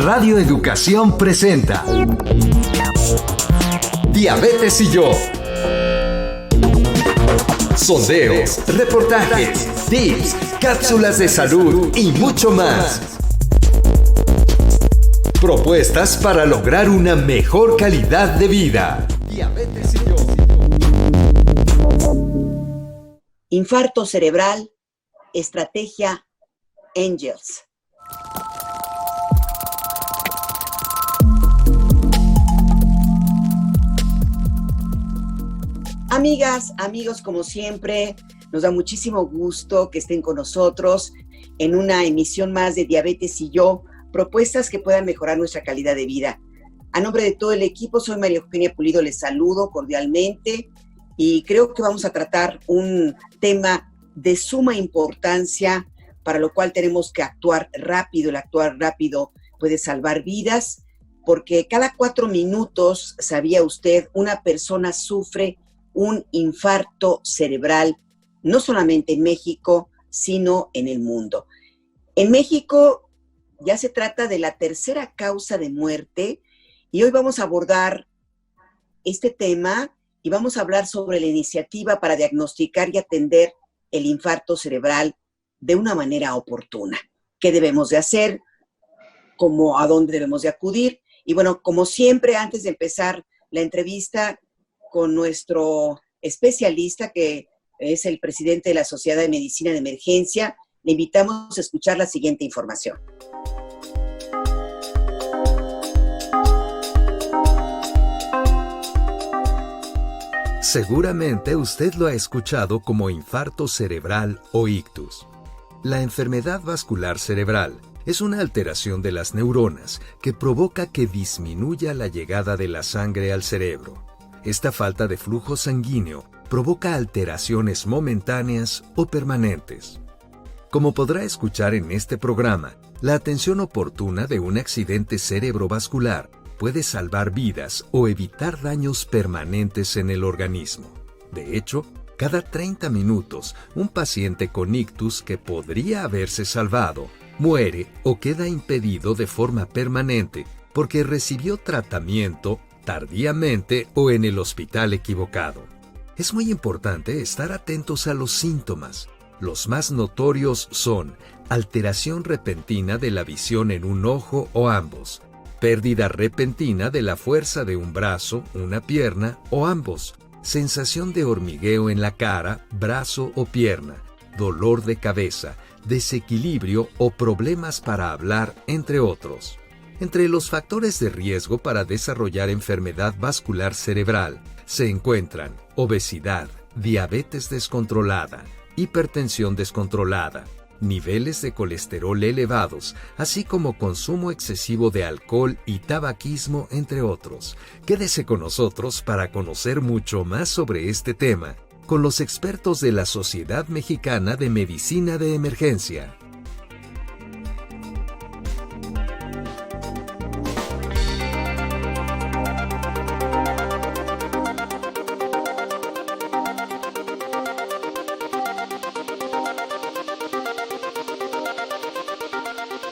Radio Educación presenta Diabetes y yo. Sondeos, reportajes, tips, cápsulas de salud y mucho más. Propuestas para lograr una mejor calidad de vida. Diabetes y yo. Infarto cerebral, estrategia Angels. Amigas, amigos, como siempre, nos da muchísimo gusto que estén con nosotros en una emisión más de Diabetes y yo, propuestas que puedan mejorar nuestra calidad de vida. A nombre de todo el equipo, soy María Eugenia Pulido, les saludo cordialmente y creo que vamos a tratar un tema de suma importancia, para lo cual tenemos que actuar rápido. El actuar rápido puede salvar vidas, porque cada 4 minutos, ¿sabía usted?, una persona sufre un infarto cerebral, no solamente en México, sino en el mundo. En México ya se trata de la tercera causa de muerte y hoy vamos a abordar este tema y vamos a hablar sobre la iniciativa para diagnosticar y atender el infarto cerebral de una manera oportuna. ¿Qué debemos de hacer? ¿A dónde debemos de acudir? Y bueno, como siempre, antes de empezar la entrevista con nuestro especialista, que es el presidente de la Sociedad de Medicina de Emergencia, le invitamos a escuchar la siguiente información. Seguramente usted lo ha escuchado como infarto cerebral o ictus. La enfermedad vascular cerebral es una alteración de las neuronas que provoca que disminuya la llegada de la sangre al cerebro. Esta falta de flujo sanguíneo provoca alteraciones momentáneas o permanentes. Como podrá escuchar en este programa, la atención oportuna de un accidente cerebrovascular puede salvar vidas o evitar daños permanentes en el organismo. De hecho, cada 30 minutos, un paciente con ictus que podría haberse salvado muere o queda impedido de forma permanente porque recibió tratamiento tardíamente o en el hospital equivocado. Es muy importante estar atentos a los síntomas. Los más notorios son alteración repentina de la visión en un ojo o ambos, pérdida repentina de la fuerza de un brazo, una pierna o ambos, sensación de hormigueo en la cara, brazo o pierna, dolor de cabeza, desequilibrio o problemas para hablar, entre otros. Entre los factores de riesgo para desarrollar enfermedad vascular cerebral se encuentran obesidad, diabetes descontrolada, hipertensión descontrolada, niveles de colesterol elevados, así como consumo excesivo de alcohol y tabaquismo, entre otros. Quédese con nosotros para conocer mucho más sobre este tema con los expertos de la Sociedad Mexicana de Medicina de Emergencia.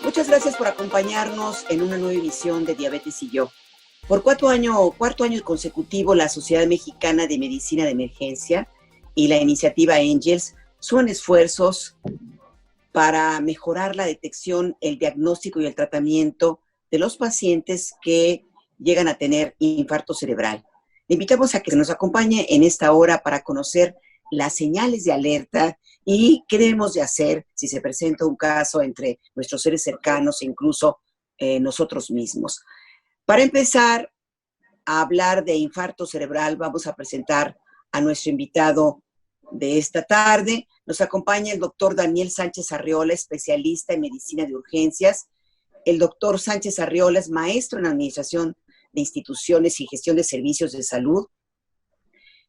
Muchas gracias por acompañarnos en una nueva edición de Diabetes y yo. Por cuarto año consecutivo, la Sociedad Mexicana de Medicina de Emergencia y la iniciativa Angels suman esfuerzos para mejorar la detección, el diagnóstico y el tratamiento de los pacientes que llegan a tener infarto cerebral. Le invitamos a que nos acompañe en esta hora para conocer las señales de alerta y qué debemos de hacer si se presenta un caso entre nuestros seres cercanos e incluso nosotros mismos. Para empezar a hablar de infarto cerebral, vamos a presentar a nuestro invitado de esta tarde. Nos acompaña el doctor Daniel Sánchez Arriola, especialista en medicina de urgencias. El doctor Sánchez Arriola es maestro en administración de instituciones y gestión de servicios de salud.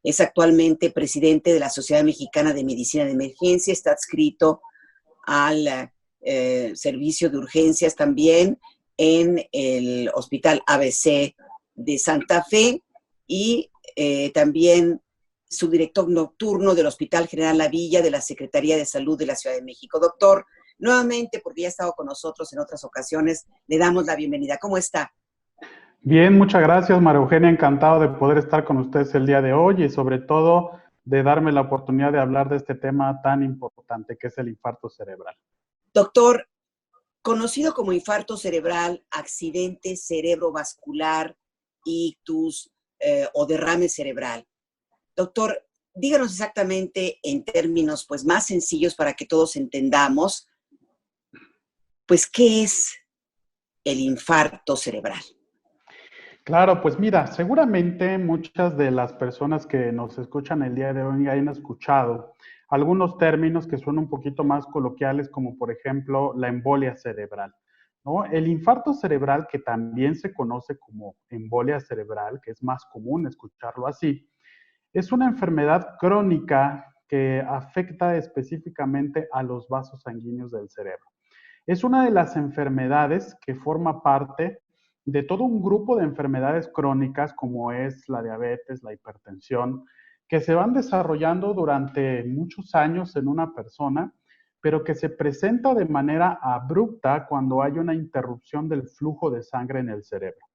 Es actualmente presidente de la Sociedad Mexicana de Medicina de Emergencia, está adscrito al servicio de urgencias también en el Hospital ABC de Santa Fe y también subdirector nocturno del Hospital General La Villa de la Secretaría de Salud de la Ciudad de México. Doctor Nuevamente, porque ya ha estado con nosotros en otras ocasiones, le damos la bienvenida. ¿Cómo está? Bien, muchas gracias, María Eugenia. Encantado de poder estar con ustedes el día de hoy y sobre todo de darme la oportunidad de hablar de este tema tan importante que es el infarto cerebral. Doctor, conocido como infarto cerebral, accidente cerebrovascular, ictus o derrame cerebral. Doctor, díganos exactamente en términos pues más sencillos para que todos entendamos, pues, ¿qué es el infarto cerebral? Claro, pues mira, seguramente muchas de las personas que nos escuchan el día de hoy hayan escuchado algunos términos que son un poquito más coloquiales, como por ejemplo la embolia cerebral, ¿no? El infarto cerebral, que también se conoce como embolia cerebral, que es más común escucharlo así, es una enfermedad crónica que afecta específicamente a los vasos sanguíneos del cerebro. Es una de las enfermedades que forma parte de todo un grupo de enfermedades crónicas como es la diabetes, la hipertensión, que se van desarrollando durante muchos años en una persona, pero que se presenta de manera abrupta cuando hay una interrupción del flujo de sangre en el cerebro.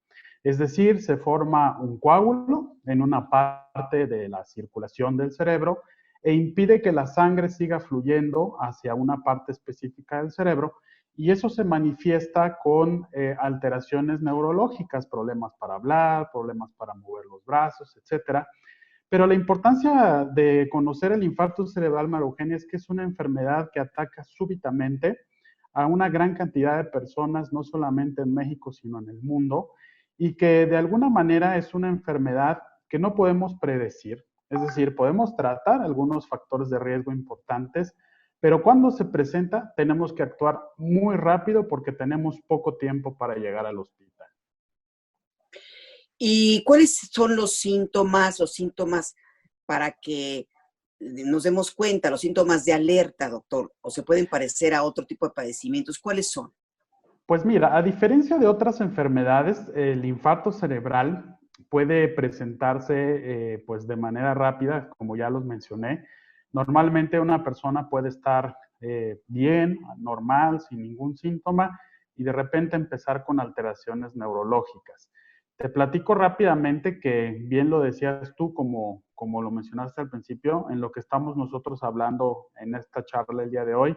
Es decir, se forma un coágulo en una parte de la circulación del cerebro e impide que la sangre siga fluyendo hacia una parte específica del cerebro y eso se manifiesta con alteraciones neurológicas, problemas para hablar, problemas para mover los brazos, etcétera. Pero la importancia de conocer el infarto cerebral, María Eugenia, es que es una enfermedad que ataca súbitamente a una gran cantidad de personas, no solamente en México, sino en el mundo, y que de alguna manera es una enfermedad que no podemos predecir. Es decir, podemos tratar algunos factores de riesgo importantes, pero cuando se presenta tenemos que actuar muy rápido porque tenemos poco tiempo para llegar al hospital. ¿Y cuáles son los síntomas para que nos demos cuenta, los síntomas de alerta, doctor? ¿O se pueden parecer a otro tipo de padecimientos? ¿Cuáles son? Pues mira, a diferencia de otras enfermedades, el infarto cerebral puede presentarse pues de manera rápida, como ya los mencioné. Normalmente una persona puede estar bien, normal, sin ningún síntoma, y de repente empezar con alteraciones neurológicas. Te platico rápidamente que bien lo decías tú, como lo mencionaste al principio, en lo que estamos nosotros hablando en esta charla el día de hoy.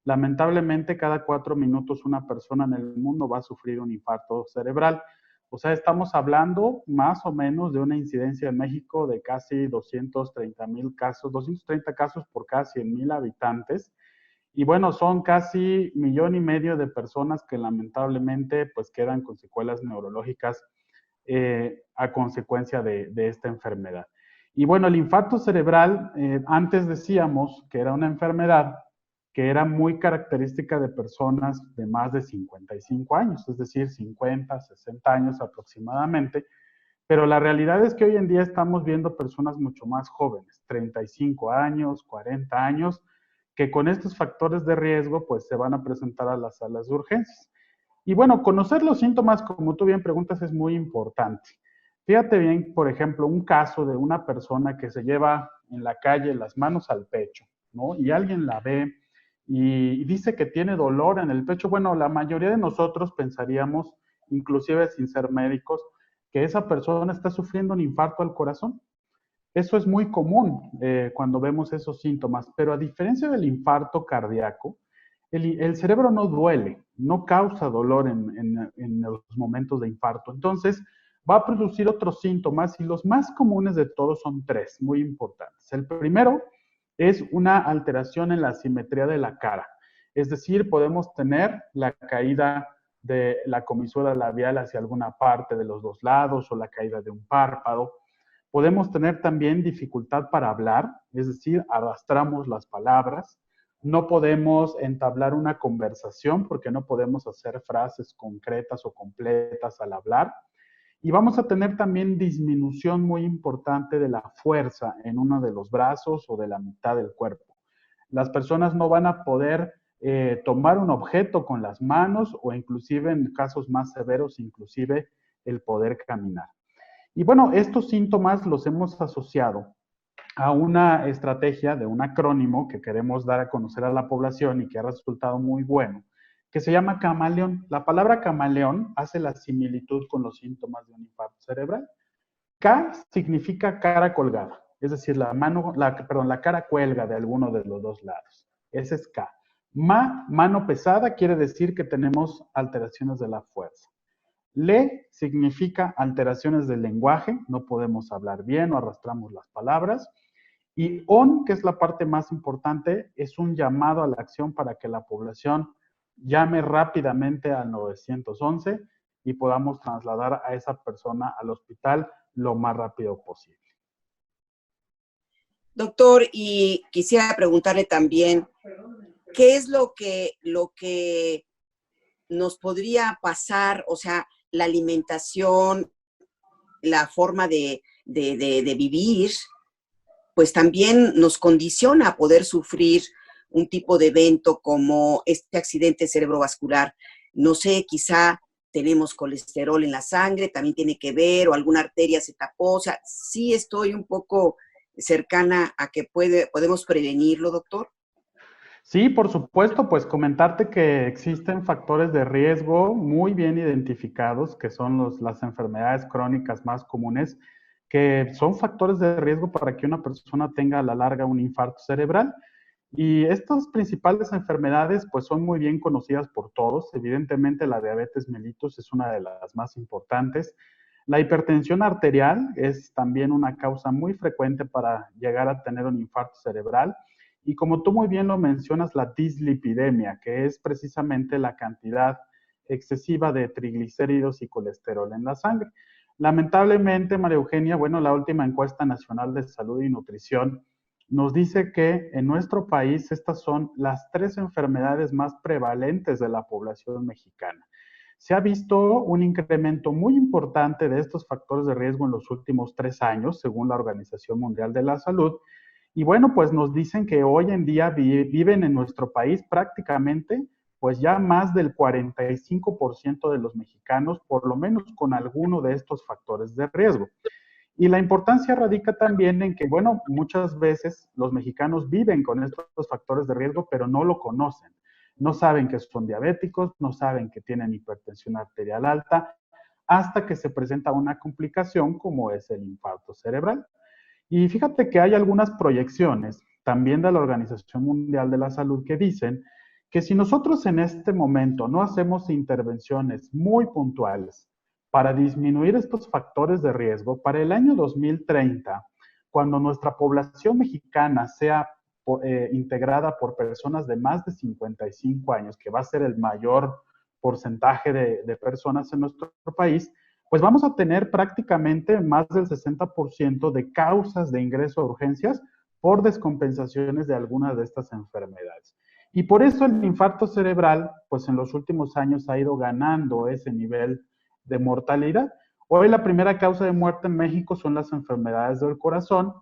Lamentablemente, cada 4 minutos una persona en el mundo va a sufrir un infarto cerebral. O sea, estamos hablando más o menos de una incidencia en México de casi 230,000 casos, 230 casos por cada 100,000 habitantes. Y bueno, son casi 1,5 millones de personas que lamentablemente pues quedan con secuelas neurológicas a consecuencia de esta enfermedad. Y bueno, el infarto cerebral, antes decíamos que era una enfermedad que era muy característica de personas de más de 55 años, es decir, 50, 60 años aproximadamente, pero la realidad es que hoy en día estamos viendo personas mucho más jóvenes, 35 años, 40 años, que con estos factores de riesgo pues se van a presentar a las salas de urgencias. Y bueno, conocer los síntomas, como tú bien preguntas, es muy importante. Fíjate bien, por ejemplo, un caso de una persona que se lleva en la calle las manos al pecho, ¿no? Y alguien la ve y dice que tiene dolor en el pecho. Bueno, la mayoría de nosotros pensaríamos, inclusive sin ser médicos, que esa persona está sufriendo un infarto al corazón. Eso es muy común cuando vemos esos síntomas, pero a diferencia del infarto cardíaco, el cerebro no duele, no causa dolor en los momentos de infarto. Entonces, va a producir otros síntomas y los más comunes de todos son 3, muy importantes. El primero es una alteración en la simetría de la cara. Es decir, podemos tener la caída de la comisura labial hacia alguna parte de los dos lados o la caída de un párpado. Podemos tener también dificultad para hablar, es decir, arrastramos las palabras. No podemos entablar una conversación porque no podemos hacer frases concretas o completas al hablar. Y vamos a tener también disminución muy importante de la fuerza en uno de los brazos o de la mitad del cuerpo. Las personas no van a poder tomar un objeto con las manos o inclusive en casos más severos, inclusive el poder caminar. Y bueno, estos síntomas los hemos asociado a una estrategia de un acrónimo que queremos dar a conocer a la población y que ha resultado muy bueno, que se llama camaleón. La palabra camaleón hace la similitud con los síntomas de un infarto cerebral. K significa cara colgada, es decir, la cara cuelga de alguno de los dos lados. Ese es K. Mano pesada quiere decir que tenemos alteraciones de la fuerza. Le significa alteraciones del lenguaje, no podemos hablar bien o arrastramos las palabras. Y on, que es la parte más importante, es un llamado a la acción para que la población llame rápidamente al 911 y podamos trasladar a esa persona al hospital lo más rápido posible. Doctor, y quisiera preguntarle también, ¿qué es lo que nos podría pasar? O sea, la alimentación, la forma de vivir, pues también nos condiciona a poder sufrir un tipo de evento como este accidente cerebrovascular. No sé, quizá tenemos colesterol en la sangre, también tiene que ver, o alguna arteria se tapó. O sea, sí estoy un poco cercana a que podemos prevenirlo, doctor. Sí, por supuesto, pues comentarte que existen factores de riesgo muy bien identificados, que son las enfermedades crónicas más comunes, que son factores de riesgo para que una persona tenga a la larga un infarto cerebral. Y estas principales enfermedades pues son muy bien conocidas por todos. Evidentemente la diabetes mellitus es una de las más importantes. La hipertensión arterial es también una causa muy frecuente para llegar a tener un infarto cerebral. Y como tú muy bien lo mencionas, la dislipidemia, que es precisamente la cantidad excesiva de triglicéridos y colesterol en la sangre. Lamentablemente, María Eugenia, bueno, la última encuesta nacional de salud y nutrición nos dice que en nuestro país estas son las 3 enfermedades más prevalentes de la población mexicana. Se ha visto un incremento muy importante de estos factores de riesgo en los últimos 3 años, según la Organización Mundial de la Salud. Y bueno, pues nos dicen que hoy en día viven en nuestro país prácticamente, pues ya más del 45% de los mexicanos, por lo menos con alguno de estos factores de riesgo. Y la importancia radica también en que, bueno, muchas veces los mexicanos viven con estos factores de riesgo, pero no lo conocen. No saben que son diabéticos, no saben que tienen hipertensión arterial alta, hasta que se presenta una complicación como es el infarto cerebral. Y fíjate que hay algunas proyecciones también de la Organización Mundial de la Salud que dicen que si nosotros en este momento no hacemos intervenciones muy puntuales para disminuir estos factores de riesgo, para el año 2030, cuando nuestra población mexicana sea integrada por personas de más de 55 años, que va a ser el mayor porcentaje de personas en nuestro país, pues vamos a tener prácticamente más del 60% de causas de ingreso a urgencias por descompensaciones de algunas de estas enfermedades. Y por eso el infarto cerebral, pues en los últimos años ha ido ganando ese nivel de mortalidad. Hoy la primera causa de muerte en México son las enfermedades del corazón,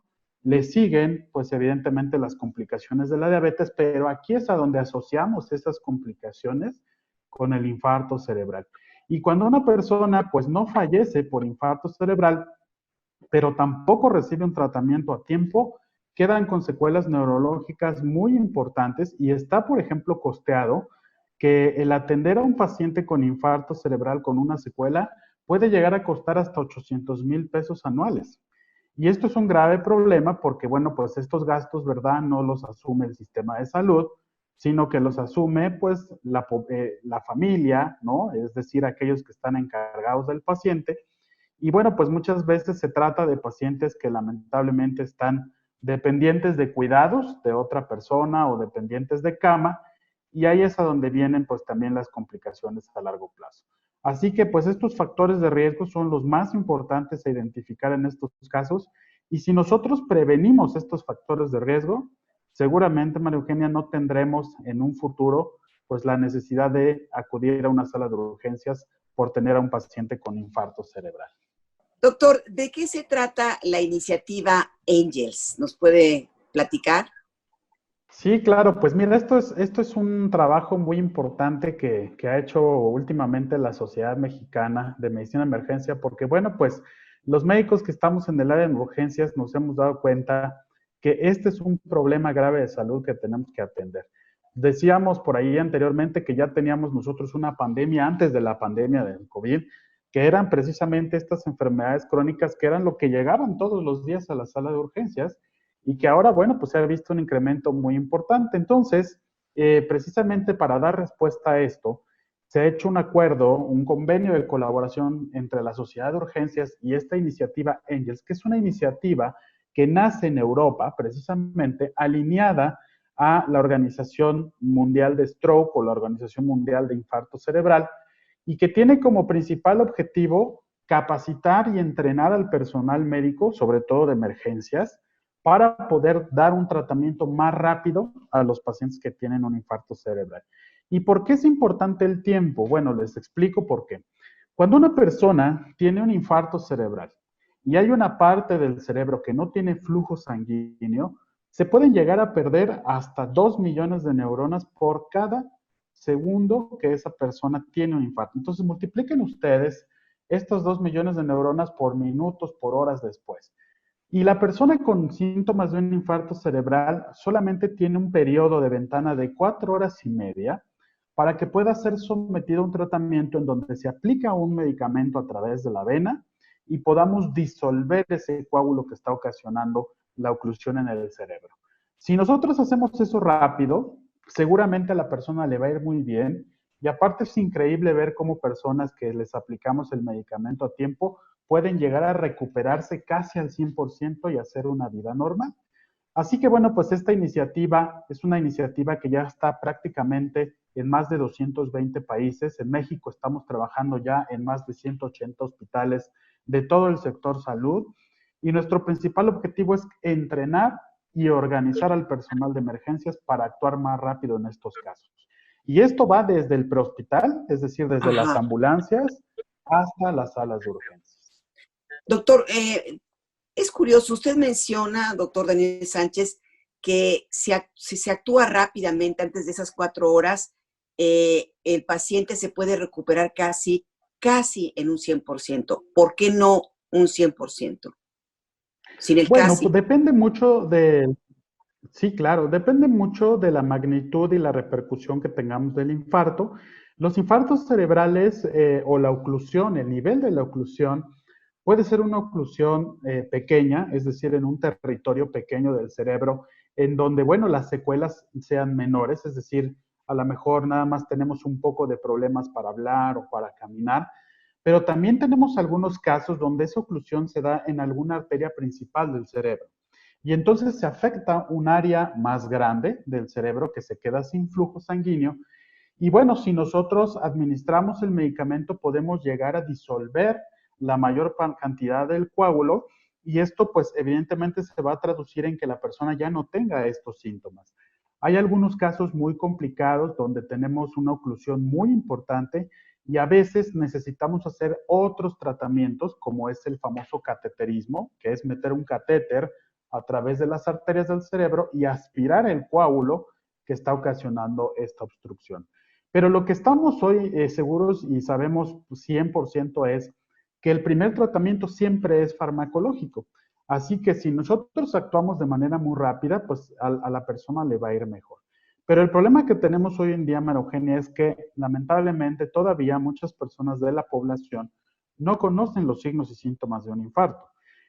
le siguen, pues evidentemente las complicaciones de la diabetes, pero aquí es a donde asociamos esas complicaciones con el infarto cerebral. Y cuando una persona pues no fallece por infarto cerebral, pero tampoco recibe un tratamiento a tiempo, quedan con secuelas neurológicas muy importantes y está, por ejemplo, costeado que el atender a un paciente con infarto cerebral con una secuela puede llegar a costar hasta 800,000 pesos anuales. Y esto es un grave problema porque, bueno, pues estos gastos, ¿verdad?, no los asume el sistema de salud, sino que los asume pues la familia, ¿no? Es decir, aquellos que están encargados del paciente. Y bueno, pues muchas veces se trata de pacientes que lamentablemente están dependientes de cuidados de otra persona o dependientes de cama, y ahí es a donde vienen pues también las complicaciones a largo plazo. Así que pues estos factores de riesgo son los más importantes a identificar en estos casos, y si nosotros prevenimos estos factores de riesgo, seguramente, María Eugenia, no tendremos en un futuro pues la necesidad de acudir a una sala de urgencias por tener a un paciente con infarto cerebral. Doctor, ¿de qué se trata la iniciativa Angels? ¿Nos puede platicar? Sí, claro, pues mira, esto es un trabajo muy importante que ha hecho últimamente la Sociedad Mexicana de Medicina de Emergencia, porque bueno, pues los médicos que estamos en el área de urgencias nos hemos dado cuenta que este es un problema grave de salud que tenemos que atender. Decíamos por ahí anteriormente que ya teníamos nosotros una pandemia antes de la pandemia del COVID, que eran precisamente estas enfermedades crónicas que eran lo que llegaban todos los días a la sala de urgencias y que ahora, bueno, pues se ha visto un incremento muy importante. Entonces, precisamente para dar respuesta a esto, se ha hecho un acuerdo, un convenio de colaboración entre la Sociedad de Urgencias y esta iniciativa Angels, que es una iniciativa que nace en Europa, precisamente alineada a la Organización Mundial de Stroke o la Organización Mundial de Infarto Cerebral, y que tiene como principal objetivo capacitar y entrenar al personal médico, sobre todo de emergencias, para poder dar un tratamiento más rápido a los pacientes que tienen un infarto cerebral. ¿Y por qué es importante el tiempo? Bueno, les explico por qué. Cuando una persona tiene un infarto cerebral y hay una parte del cerebro que no tiene flujo sanguíneo, se pueden llegar a perder hasta 2 millones de neuronas por cada segundo que esa persona tiene un infarto. Entonces, multipliquen ustedes estos 2 millones de neuronas por minutos, por horas después. Y la persona con síntomas de un infarto cerebral solamente tiene un periodo de ventana de 4 horas y media para que pueda ser sometido a un tratamiento en donde se aplica un medicamento a través de la vena y podamos disolver ese coágulo que está ocasionando la oclusión en el cerebro. Si nosotros hacemos eso rápido, seguramente a la persona le va a ir muy bien y aparte es increíble ver cómo personas que les aplicamos el medicamento a tiempo pueden llegar a recuperarse casi al 100% y hacer una vida normal. Así que bueno, pues esta iniciativa es una iniciativa que ya está prácticamente en más de 220 países. En México estamos trabajando ya en más de 180 hospitales de todo el sector salud y nuestro principal objetivo es entrenar y organizar al personal de emergencias para actuar más rápido en estos casos. Y esto va desde el prehospital, es decir, desde las ambulancias hasta las salas de urgencias. Doctor, es curioso, usted menciona, doctor Daniel Sánchez, que si se actúa rápidamente antes de esas 4 horas, el paciente se puede recuperar casi en un 100%. ¿Por qué no un 100%? Sin el bueno, casi. Pues depende mucho de... Sí, claro, depende mucho de la magnitud y la repercusión que tengamos del infarto. Los infartos cerebrales o la oclusión, el nivel de la oclusión, puede ser una oclusión pequeña, es decir, en un territorio pequeño del cerebro, en donde, bueno, las secuelas sean menores, es decir, a lo mejor nada más tenemos un poco de problemas para hablar o para caminar, pero también tenemos algunos casos donde esa oclusión se da en alguna arteria principal del cerebro. Y entonces se afecta un área más grande del cerebro que se queda sin flujo sanguíneo. Y bueno, si nosotros administramos el medicamento, podemos llegar a disolver la mayor cantidad del coágulo y esto pues evidentemente se va a traducir en que la persona ya no tenga estos síntomas. Hay algunos casos muy complicados donde tenemos una oclusión muy importante y a veces necesitamos hacer otros tratamientos como es el famoso cateterismo, que es meter un catéter a través de las arterias del cerebro y aspirar el coágulo que está ocasionando esta obstrucción. Pero lo que estamos hoy seguros y sabemos 100% es que el primer tratamiento siempre es farmacológico. Así que si nosotros actuamos de manera muy rápida, pues a la persona le va a ir mejor. Pero el problema que tenemos hoy en día, María Eugenia, es que lamentablemente todavía muchas personas de la población no conocen los signos y síntomas de un infarto.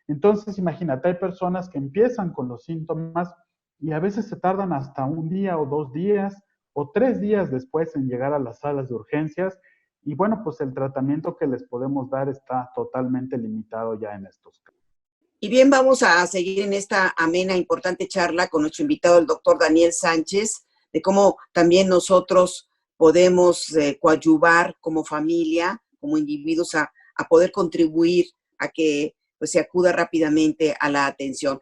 Entonces, imagínate, hay personas que empiezan con los síntomas y a veces se tardan hasta 1 día o 2 días o 3 días después en llegar a las salas de urgencias y bueno, pues el tratamiento que les podemos dar está totalmente limitado ya en estos casos. Y bien, vamos a seguir en esta amena, importante charla con nuestro invitado, el doctor Daniel Sánchez, de cómo también nosotros podemos coadyuvar como familia, como individuos, a poder contribuir a que pues, se acuda rápidamente a la atención.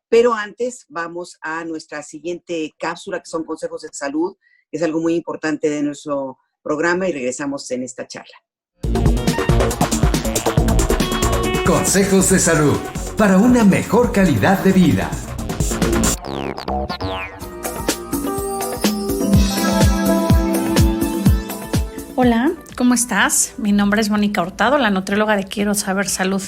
Pero antes vamos a nuestra siguiente cápsula, que son consejos de salud, que es algo muy importante de nuestro programa, y regresamos en esta charla. Consejos de salud para una mejor calidad de vida. Hola, ¿cómo estás? Mi nombre es Mónica Hurtado, la nutrióloga de Quiero Saber Salud.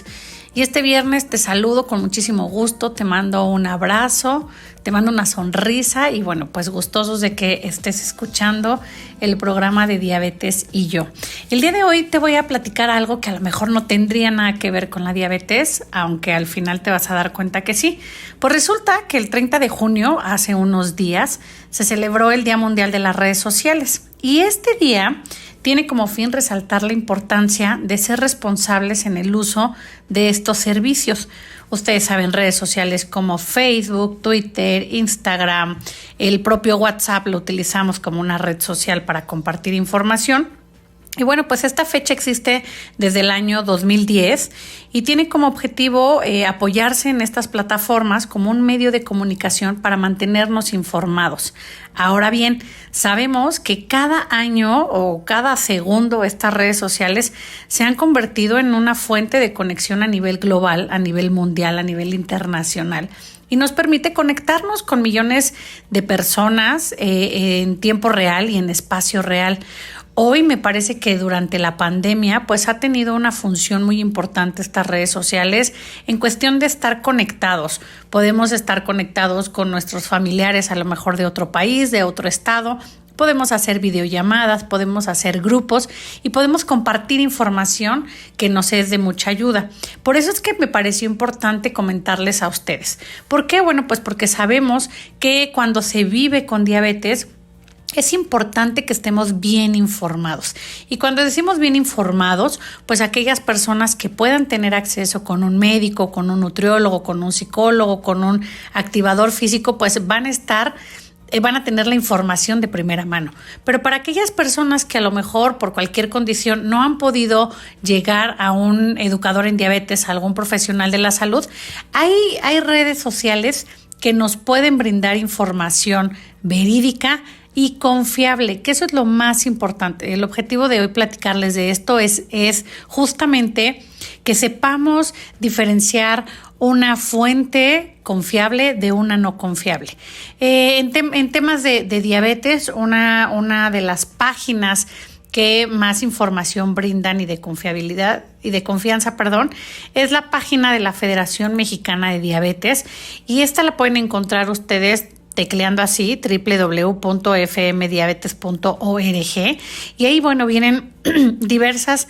Y este viernes te saludo con muchísimo gusto, te mando un abrazo, te mando una sonrisa y bueno, pues gustosos de que estés escuchando el programa de Diabetes y Yo. El día de hoy te voy a platicar algo que a lo mejor no tendría nada que ver con la diabetes, aunque al final te vas a dar cuenta que sí. Pues resulta que el 30 de junio, hace unos días, se celebró el Día Mundial de las Redes Sociales y este día tiene como fin resaltar la importancia de ser responsables en el uso de estos servicios. Ustedes saben, redes sociales como Facebook, Twitter, Instagram, el propio WhatsApp lo utilizamos como una red social para compartir información. Y bueno, pues esta fecha existe desde el año 2010 y tiene como objetivo apoyarse en estas plataformas como un medio de comunicación para mantenernos informados. Ahora bien, sabemos que cada año o cada segundo estas redes sociales se han convertido en una fuente de conexión a nivel global, a nivel mundial, a nivel internacional. Y nos permite conectarnos con millones de personas en tiempo real y en espacio real. Hoy me parece que durante la pandemia pues ha tenido una función muy importante estas redes sociales en cuestión de estar conectados. Podemos estar conectados con nuestros familiares a lo mejor de otro país, de otro estado. Podemos hacer videollamadas, podemos hacer grupos y podemos compartir información que nos es de mucha ayuda. Por eso es que me pareció importante comentarles a ustedes. ¿Por qué? Bueno, pues porque sabemos que cuando se vive con diabetes es importante que estemos bien informados. Y cuando decimos bien informados, pues aquellas personas que puedan tener acceso con un médico, con un nutriólogo, con un psicólogo, con un activador físico, pues van a tener la información de primera mano. Pero para aquellas personas que a lo mejor por cualquier condición no han podido llegar a un educador en diabetes, a algún profesional de la salud, hay redes sociales que nos pueden brindar información verídica y confiable, que eso es lo más importante. El objetivo de hoy platicarles de esto es justamente que sepamos diferenciar una fuente confiable de una no confiable. En temas de diabetes, una de las páginas que más información brindan y de confiabilidad y de confianza, es la página de la Federación Mexicana de Diabetes y esta la pueden encontrar ustedes tecleando así www.fmdiabetes.org y ahí vienen diversas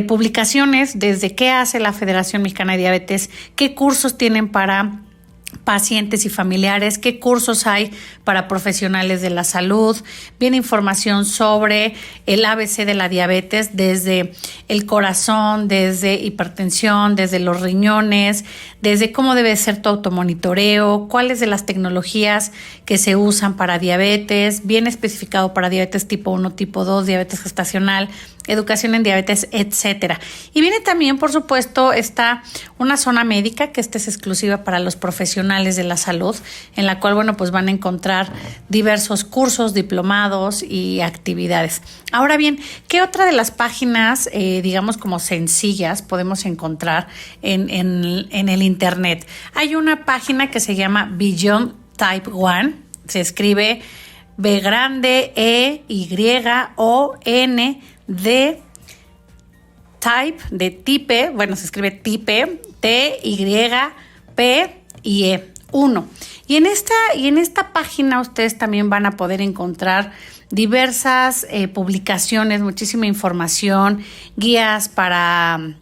publicaciones desde qué hace la Federación Mexicana de Diabetes, qué cursos tienen para pacientes y familiares, qué cursos hay para profesionales de la salud, viene información sobre el ABC de la diabetes, desde el corazón, desde hipertensión, desde los riñones, desde cómo debe ser tu automonitoreo, cuáles de las tecnologías que se usan para diabetes, bien especificado para diabetes tipo 1, tipo 2, diabetes gestacional, educación en diabetes, etcétera. Y viene también, por supuesto, está una zona médica que esta es exclusiva para los profesionales de la salud, en la cual, pues van a encontrar diversos cursos, diplomados y actividades. Ahora bien, ¿qué otra de las páginas, digamos como sencillas, podemos encontrar en el internet? Hay una página que se llama Beyond Type 1, se escribe B grande, E, Y, O, N, D, Type, de Type, se escribe Type, T, Y, P y E, 1. Y en esta página ustedes también van a poder encontrar diversas publicaciones, muchísima información, guías para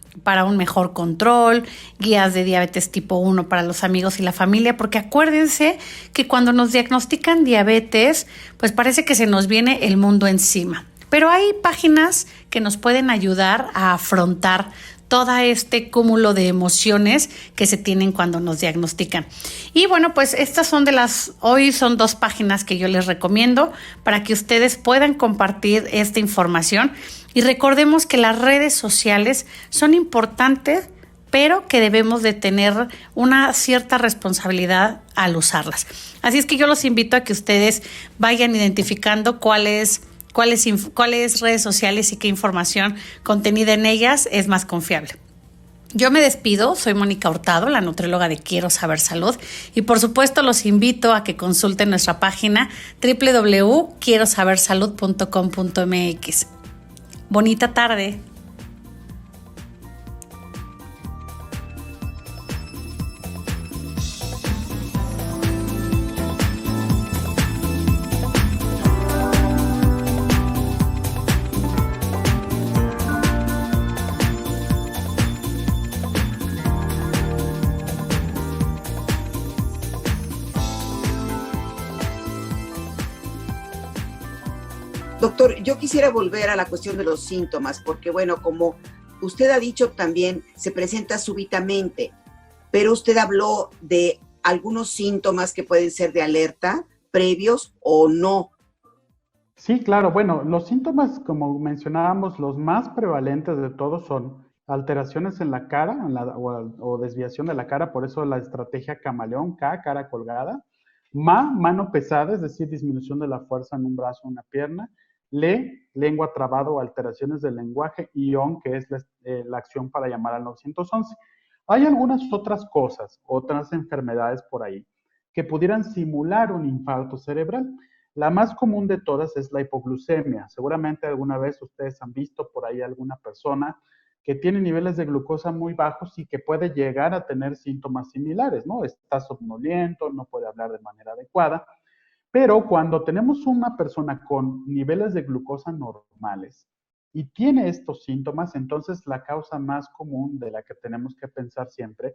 un mejor control, guías de diabetes tipo 1 para los amigos y la familia, porque acuérdense que cuando nos diagnostican diabetes, pues parece que se nos viene el mundo encima. Pero hay páginas que nos pueden ayudar a afrontar todo este cúmulo de emociones que se tienen cuando nos diagnostican. Y pues estas hoy son 2 páginas que yo les recomiendo para que ustedes puedan compartir esta información. Y recordemos que las redes sociales son importantes, pero que debemos de tener una cierta responsabilidad al usarlas. Así es que yo los invito a que ustedes vayan identificando cuáles redes sociales y qué información contenida en ellas es más confiable. Yo me despido, soy Mónica Hurtado, la nutrióloga de Quiero Saber Salud, y por supuesto los invito a que consulten nuestra página www.quierosabersalud.com.mx. Bonita tarde. Doctor, yo quisiera volver a la cuestión de los síntomas, porque bueno, como usted ha dicho también, se presenta súbitamente, pero usted habló de algunos síntomas que pueden ser de alerta, previos o no. Sí, claro. Bueno, los síntomas, como mencionábamos, los más prevalentes de todos son alteraciones en la cara o desviación de la cara, por eso la estrategia camaleón, K, cara colgada. Mano pesada, es decir, disminución de la fuerza en un brazo o una pierna. Lengua trabada o alteraciones del lenguaje. Y ON, que es la acción para llamar al 911. Hay algunas otras cosas, otras enfermedades por ahí, que pudieran simular un infarto cerebral. La más común de todas es la hipoglucemia. Seguramente alguna vez ustedes han visto por ahí alguna persona que tiene niveles de glucosa muy bajos y que puede llegar a tener síntomas similares, ¿no? Está somnoliento, no puede hablar de manera adecuada. Pero cuando tenemos una persona con niveles de glucosa normales y tiene estos síntomas, entonces la causa más común de la que tenemos que pensar siempre,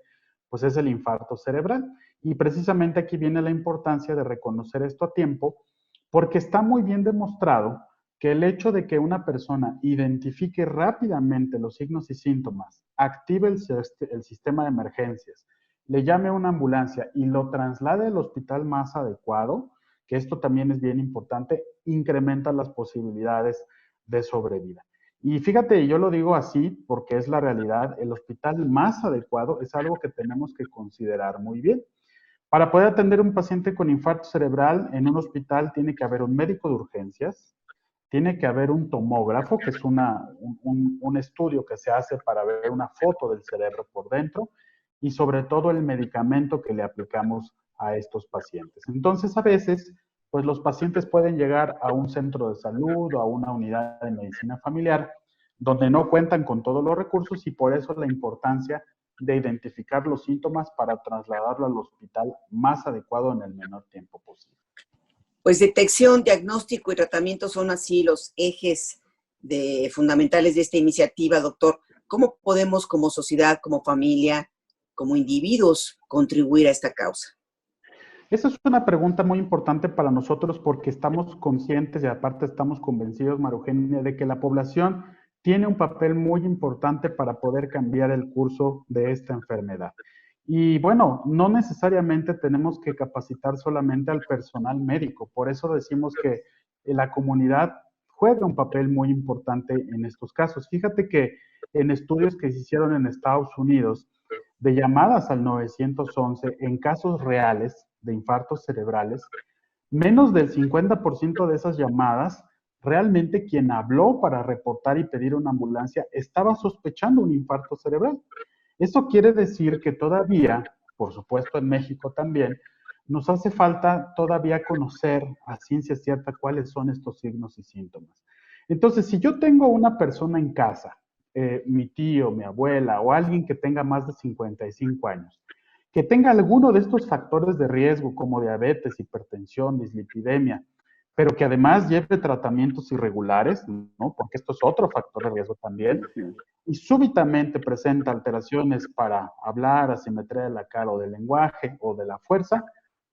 pues es el infarto cerebral. Y precisamente aquí viene la importancia de reconocer esto a tiempo, porque está muy bien demostrado que el hecho de que una persona identifique rápidamente los signos y síntomas, active el sistema de emergencias, le llame a una ambulancia y lo traslade al hospital más adecuado, que esto también es bien importante, incrementa las posibilidades de sobrevida. Y fíjate, yo lo digo así porque es la realidad, el hospital más adecuado es algo que tenemos que considerar muy bien. Para poder atender a un paciente con infarto cerebral en un hospital tiene que haber un médico de urgencias, tiene que haber un tomógrafo, que es un estudio que se hace para ver una foto del cerebro por dentro, y sobre todo el medicamento que le aplicamos a estos pacientes. Entonces, a veces, pues los pacientes pueden llegar a un centro de salud o a una unidad de medicina familiar donde no cuentan con todos los recursos y por eso la importancia de identificar los síntomas para trasladarlo al hospital más adecuado en el menor tiempo posible. Pues detección, diagnóstico y tratamiento son así los ejes fundamentales de esta iniciativa, doctor. ¿Cómo podemos como sociedad, como familia, como individuos contribuir a esta causa? Esa es una pregunta muy importante para nosotros porque estamos conscientes y aparte estamos convencidos, María Eugenia, de que la población tiene un papel muy importante para poder cambiar el curso de esta enfermedad. Y bueno, no necesariamente tenemos que capacitar solamente al personal médico, por eso decimos que la comunidad juega un papel muy importante en estos casos. Fíjate que en estudios que se hicieron en Estados Unidos, de llamadas al 911 en casos reales de infartos cerebrales, menos del 50% de esas llamadas, realmente quien habló para reportar y pedir una ambulancia estaba sospechando un infarto cerebral. Eso quiere decir que todavía, por supuesto en México también, nos hace falta todavía conocer a ciencia cierta cuáles son estos signos y síntomas. Entonces, si yo tengo una persona en casa, mi tío, mi abuela o alguien que tenga más de 55 años, que tenga alguno de estos factores de riesgo como diabetes, hipertensión, dislipidemia, pero que además lleve tratamientos irregulares, ¿no? Porque esto es otro factor de riesgo también, y súbitamente presenta alteraciones para hablar, asimetría de la cara o del lenguaje o de la fuerza,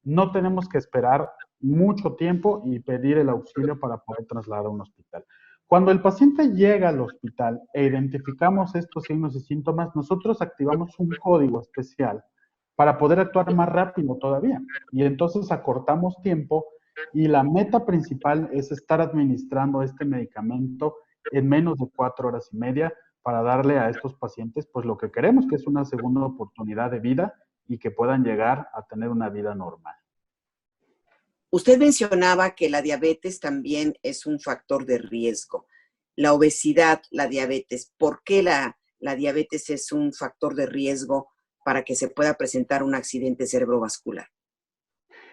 no tenemos que esperar mucho tiempo y pedir el auxilio para poder trasladar a un hospital. Cuando el paciente llega al hospital e identificamos estos signos y síntomas, nosotros activamos un código especial para poder actuar más rápido todavía. Y entonces acortamos tiempo y la meta principal es estar administrando este medicamento en menos de 4 horas y media para darle a estos pacientes pues lo que queremos, que es una segunda oportunidad de vida y que puedan llegar a tener una vida normal. Usted mencionaba que la diabetes también es un factor de riesgo. La obesidad, la diabetes, ¿por qué la diabetes es un factor de riesgo para que se pueda presentar un accidente cerebrovascular?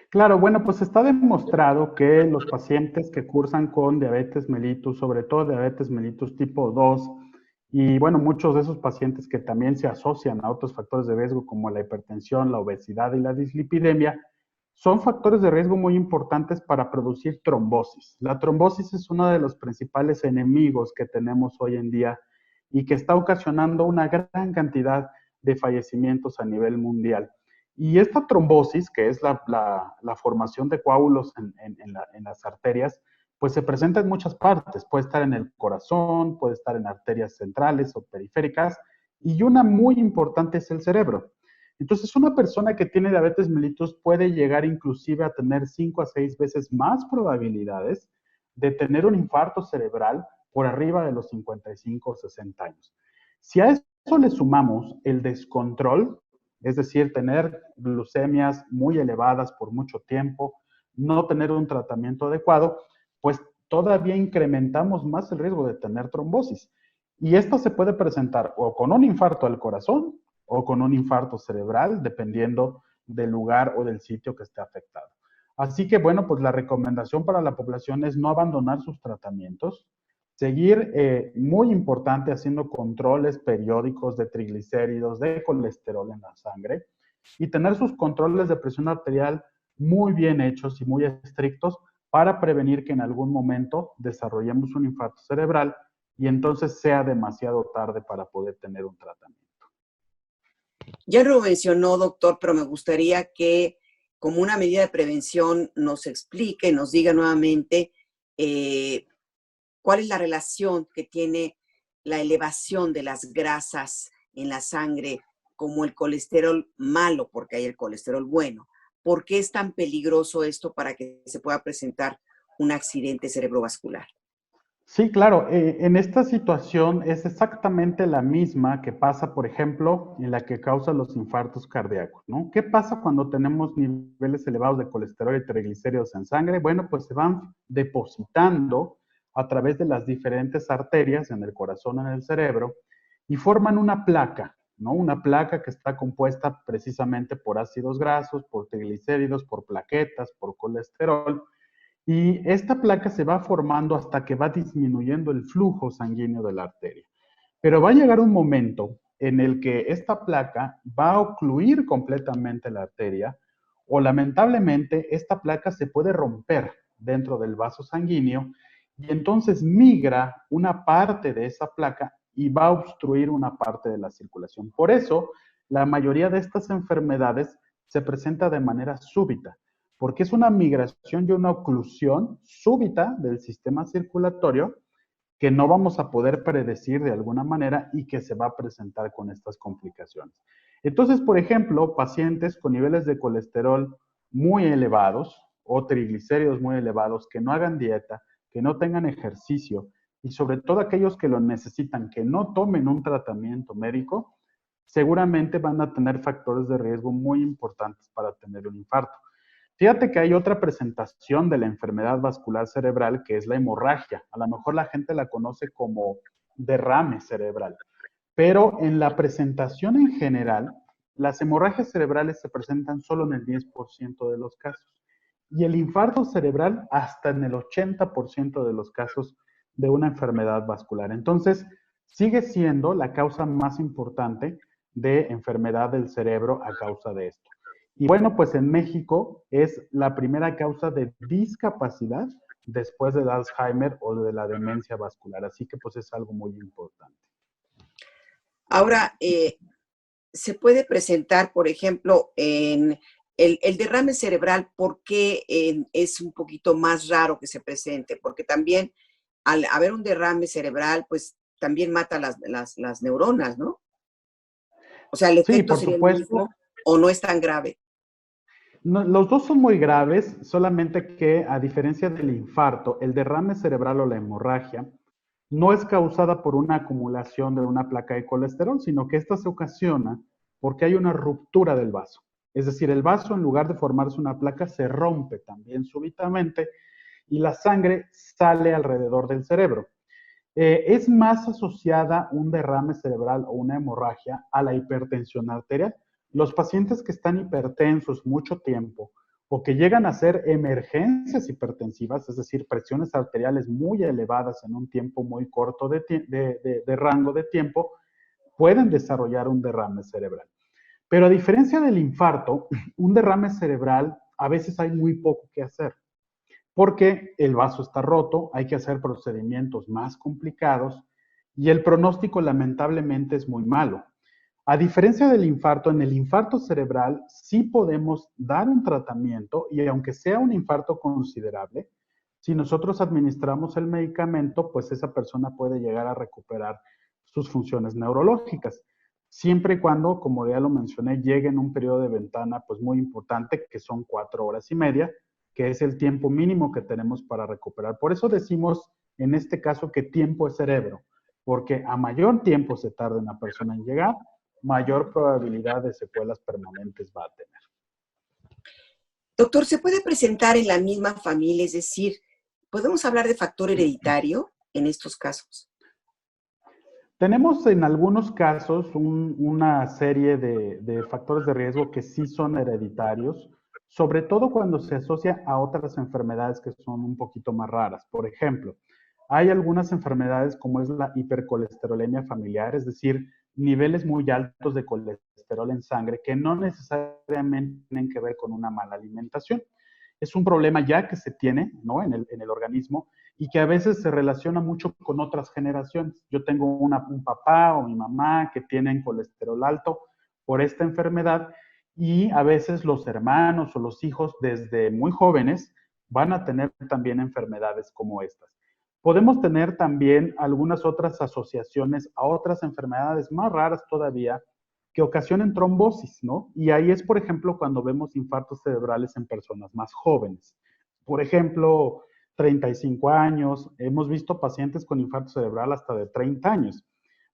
Claro, bueno, pues está demostrado que los pacientes que cursan con diabetes mellitus, sobre todo diabetes mellitus tipo 2, y bueno, muchos de esos pacientes que también se asocian a otros factores de riesgo como la hipertensión, la obesidad y la dislipidemia, son factores de riesgo muy importantes para producir trombosis. La trombosis es uno de los principales enemigos que tenemos hoy en día y que está ocasionando una gran cantidad de fallecimientos a nivel mundial. Y esta trombosis, que es la formación de coágulos en las arterias, pues se presenta en muchas partes. Puede estar en el corazón, puede estar en arterias centrales o periféricas, y una muy importante es el cerebro. Entonces, una persona que tiene diabetes mellitus puede llegar inclusive a tener 5 a 6 veces más probabilidades de tener un infarto cerebral por arriba de los 55 o 60 años. Si a eso le sumamos el descontrol, es decir, tener glucemias muy elevadas por mucho tiempo, no tener un tratamiento adecuado, pues todavía incrementamos más el riesgo de tener trombosis. Y esto se puede presentar o con un infarto al corazón o con un infarto cerebral, dependiendo del lugar o del sitio que esté afectado. Así que, bueno, pues la recomendación para la población es no abandonar sus tratamientos, seguir, muy importante, haciendo controles periódicos de triglicéridos, de colesterol en la sangre, y tener sus controles de presión arterial muy bien hechos y muy estrictos para prevenir que en algún momento desarrollemos un infarto cerebral y entonces sea demasiado tarde para poder tener un tratamiento. Ya lo mencionó, doctor, pero me gustaría que como una medida de prevención nos explique, nos diga nuevamente cuál es la relación que tiene la elevación de las grasas en la sangre como el colesterol malo, porque hay el colesterol bueno. ¿Por qué es tan peligroso esto para que se pueda presentar un accidente cerebrovascular? Sí, claro. En esta situación es exactamente la misma que pasa, por ejemplo, en la que causa los infartos cardíacos, ¿no? ¿Qué pasa cuando tenemos niveles elevados de colesterol y triglicéridos en sangre? Bueno, pues se van depositando a través de las diferentes arterias en el corazón, en el cerebro, y forman una placa, ¿no? Una placa que está compuesta precisamente por ácidos grasos, por triglicéridos, por plaquetas, por colesterol. Y esta placa se va formando hasta que va disminuyendo el flujo sanguíneo de la arteria. Pero va a llegar un momento en el que esta placa va a ocluir completamente la arteria, o lamentablemente esta placa se puede romper dentro del vaso sanguíneo y entonces migra una parte de esa placa y va a obstruir una parte de la circulación. Por eso, la mayoría de estas enfermedades se presenta de manera súbita, porque es una migración y una oclusión súbita del sistema circulatorio que no vamos a poder predecir de alguna manera y que se va a presentar con estas complicaciones. Entonces, por ejemplo, pacientes con niveles de colesterol muy elevados o triglicéridos muy elevados, que no hagan dieta, que no tengan ejercicio y sobre todo aquellos que lo necesitan, que no tomen un tratamiento médico, seguramente van a tener factores de riesgo muy importantes para tener un infarto. Fíjate que hay otra presentación de la enfermedad vascular cerebral que es la hemorragia. A lo mejor la gente la conoce como derrame cerebral, pero en la presentación en general, las hemorragias cerebrales se presentan solo en el 10% de los casos y el infarto cerebral hasta en el 80% de los casos de una enfermedad vascular. Entonces, sigue siendo la causa más importante de enfermedad del cerebro a causa de esto. Y bueno, pues en México es la primera causa de discapacidad después del Alzheimer o de la demencia vascular. Así que pues es algo muy importante. Ahora, se puede presentar, por ejemplo, en el derrame cerebral, ¿por qué es un poquito más raro que se presente? Porque también al haber un derrame cerebral, pues también mata las neuronas, ¿no? O sea, ¿el efecto Sí, sería el mismo o no es tan grave? No, los dos son muy graves, solamente que a diferencia del infarto, el derrame cerebral o la hemorragia no es causada por una acumulación de una placa de colesterol, sino que esta se ocasiona porque hay una ruptura del vaso. Es decir, el vaso, en lugar de formarse una placa, se rompe también súbitamente y la sangre sale alrededor del cerebro. Es más asociada un derrame cerebral o una hemorragia a la hipertensión arterial. Los pacientes que están hipertensos mucho tiempo o que llegan a hacer emergencias hipertensivas, es decir, presiones arteriales muy elevadas en un tiempo muy corto de rango de tiempo, pueden desarrollar un derrame cerebral. Pero a diferencia del infarto, un derrame cerebral a veces hay muy poco que hacer porque el vaso está roto, hay que hacer procedimientos más complicados y el pronóstico lamentablemente es muy malo. A diferencia del infarto, en el infarto cerebral sí podemos dar un tratamiento y aunque sea un infarto considerable, Si nosotros administramos el medicamento, pues esa persona puede llegar a recuperar sus funciones neurológicas, siempre y cuando, como ya lo mencioné, llegue en un periodo de ventana pues muy importante, que son 4 horas y media, que es el tiempo mínimo que tenemos para recuperar. Por eso decimos en este caso que tiempo es cerebro, porque a mayor tiempo se tarda una persona en llegar, mayor probabilidad de secuelas permanentes va a tener. Doctor, ¿se puede presentar en la misma familia? Es decir, ¿podemos hablar de factor hereditario en estos casos? Tenemos en algunos casos una serie de factores de riesgo que sí son hereditarios, sobre todo cuando se asocia a otras enfermedades que son un poquito más raras. Por ejemplo, hay algunas enfermedades como es la hipercolesterolemia familiar, es decir, niveles muy altos de colesterol en sangre que no necesariamente tienen que ver con una mala alimentación. Es un problema ya que se tiene, ¿no?, en el organismo, y que a veces se relaciona mucho con otras generaciones. Yo tengo un papá o mi mamá que tienen colesterol alto por esta enfermedad, y a veces los hermanos o los hijos desde muy jóvenes van a tener también enfermedades como estas. Podemos tener también algunas otras asociaciones a otras enfermedades más raras todavía que ocasionen trombosis, ¿no? Y ahí es, por ejemplo, cuando vemos infartos cerebrales en personas más jóvenes. Por ejemplo, 35 años, hemos visto pacientes con infarto cerebral hasta de 30 años.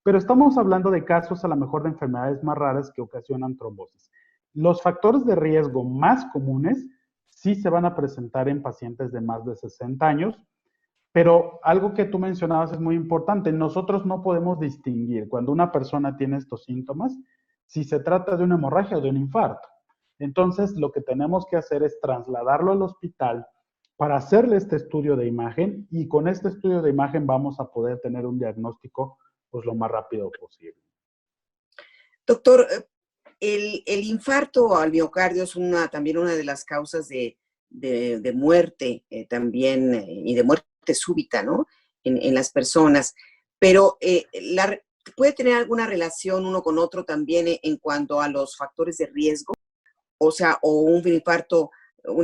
Pero estamos hablando de casos a lo mejor de enfermedades más raras que ocasionan trombosis. Los factores de riesgo más comunes sí se van a presentar en pacientes de más de 60 años, pero algo que tú mencionabas es muy importante. Nosotros no podemos distinguir cuando una persona tiene estos síntomas si se trata de una hemorragia o de un infarto. Entonces, lo que tenemos que hacer es trasladarlo al hospital para hacerle este estudio de imagen, y con este estudio de imagen vamos a poder tener un diagnóstico pues lo más rápido posible. Doctor, el infarto al miocardio es también una de las causas de muerte también, y de muerte súbita, ¿no? En las personas. Pero ¿puede tener alguna relación uno con otro también en cuanto a los factores de riesgo? O sea, o un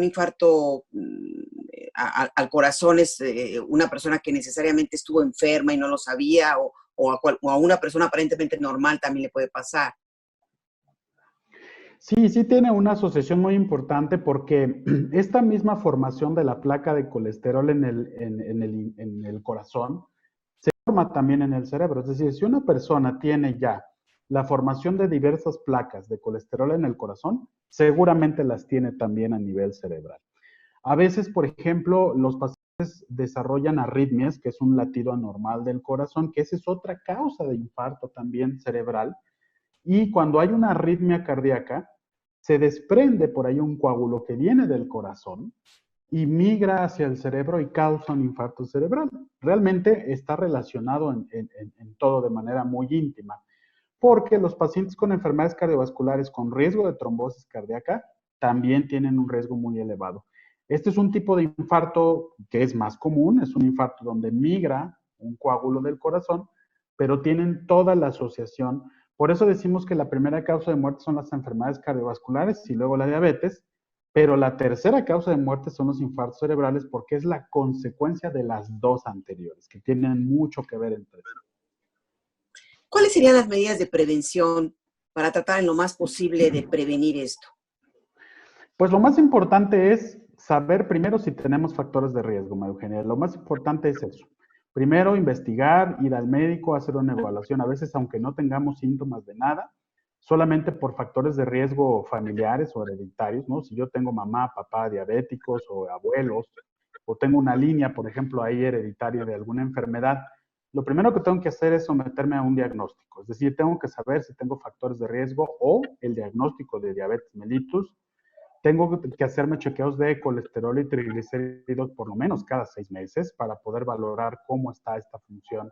infarto al corazón es una persona que necesariamente estuvo enferma y no lo sabía, o a una persona aparentemente normal también le puede pasar. Sí, sí tiene una asociación muy importante, porque esta misma formación de la placa de colesterol en el corazón se forma también en el cerebro. Es decir, si una persona tiene ya la formación de diversas placas de colesterol en el corazón, seguramente las tiene también a nivel cerebral. A veces, por ejemplo, los pacientes desarrollan arritmias, que es un latido anormal del corazón, que esa es otra causa de infarto también cerebral. Y cuando hay una arritmia cardíaca, se desprende por ahí un coágulo que viene del corazón y migra hacia el cerebro y causa un infarto cerebral. Realmente está relacionado en todo de manera muy íntima, porque los pacientes con enfermedades cardiovasculares con riesgo de trombosis cardíaca también tienen un riesgo muy elevado. Este es un tipo de infarto que es más común, es un infarto donde migra un coágulo del corazón, pero tienen toda la asociación. Por eso decimos que la primera causa de muerte son las enfermedades cardiovasculares y luego la diabetes, pero la tercera causa de muerte son los infartos cerebrales, porque es la consecuencia de las dos anteriores, que tienen mucho que ver entre sí. ¿Cuáles serían las medidas de prevención para tratar en lo más posible de prevenir esto? Pues lo más importante es saber primero si tenemos factores de riesgo, María Eugenia. Lo más importante es eso. Primero, investigar, ir al médico, hacer una evaluación. A veces, aunque no tengamos síntomas de nada, solamente por factores de riesgo familiares o hereditarios, ¿no? Si yo tengo mamá, papá diabéticos o abuelos, o tengo una línea, por ejemplo, ahí hereditaria de alguna enfermedad, lo primero que tengo que hacer es someterme a un diagnóstico. Es decir, tengo que saber si tengo factores de riesgo o el diagnóstico de diabetes mellitus. Tengo que hacerme chequeos de colesterol y triglicéridos por lo menos cada 6 meses para poder valorar cómo está esta función,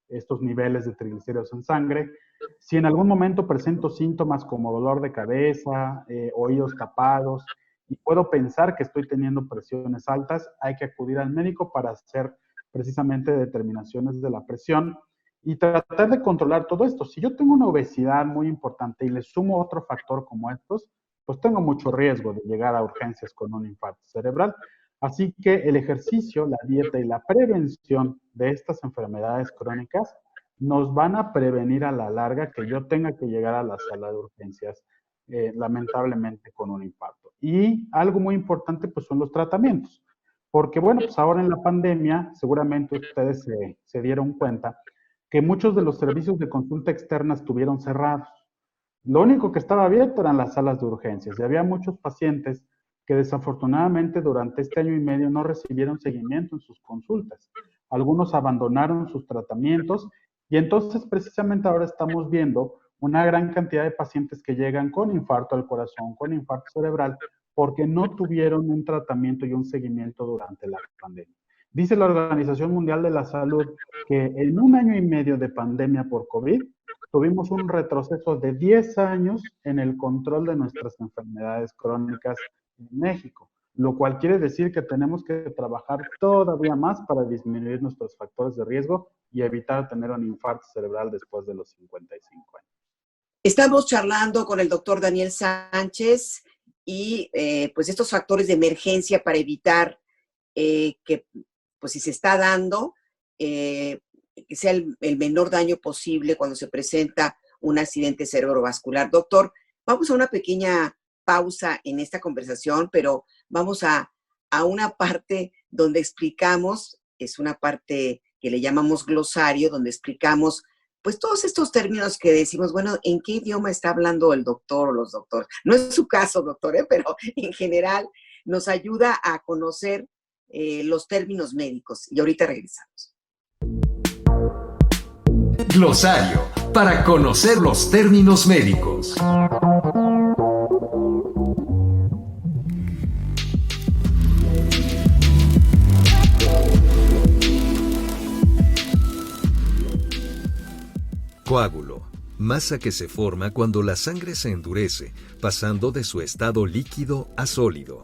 estos niveles de triglicéridos en sangre. Si en algún momento presento síntomas como dolor de cabeza, oídos tapados, y puedo pensar que estoy teniendo presiones altas, hay que acudir al médico para hacer precisamente determinaciones de la presión y tratar de controlar todo esto. Si yo tengo una obesidad muy importante y le sumo otro factor como estos, pues tengo mucho riesgo de llegar a urgencias con un infarto cerebral. Así que el ejercicio, la dieta y la prevención de estas enfermedades crónicas nos van a prevenir a la larga que yo tenga que llegar a la sala de urgencias, lamentablemente con un infarto. Y algo muy importante pues son los tratamientos, porque bueno, pues ahora en la pandemia seguramente ustedes se dieron cuenta que muchos de los servicios de consulta externa estuvieron cerrados. Lo único que estaba abierto eran las salas de urgencias y había muchos pacientes que desafortunadamente durante este año y medio no recibieron seguimiento en sus consultas. Algunos abandonaron sus tratamientos y entonces precisamente ahora estamos viendo una gran cantidad de pacientes que llegan con infarto al corazón, con infarto cerebral, porque no tuvieron un tratamiento y un seguimiento durante la pandemia. Dice la Organización Mundial de la Salud que en un año y medio de pandemia por COVID, tuvimos un retroceso de 10 años en el control de nuestras enfermedades crónicas en México, lo cual quiere decir que tenemos que trabajar todavía más para disminuir nuestros factores de riesgo y evitar tener un infarto cerebral después de los 55 años. Estamos charlando con el doctor Daniel Sánchez y pues estos factores de emergencia para evitar que, pues si se está dando, que sea el menor daño posible cuando se presenta un accidente cerebrovascular. Doctor, vamos a una pequeña pausa en esta conversación, pero vamos a una parte donde explicamos, es una parte que le llamamos glosario, donde explicamos pues todos estos términos que decimos, bueno, ¿en qué idioma está hablando el doctor o los doctores? No es su caso, doctor, pero en general nos ayuda a conocer los términos médicos. Y ahorita regresamos. Glosario, para conocer los términos médicos. Coágulo, masa que se forma cuando la sangre se endurece, pasando de su estado líquido a sólido.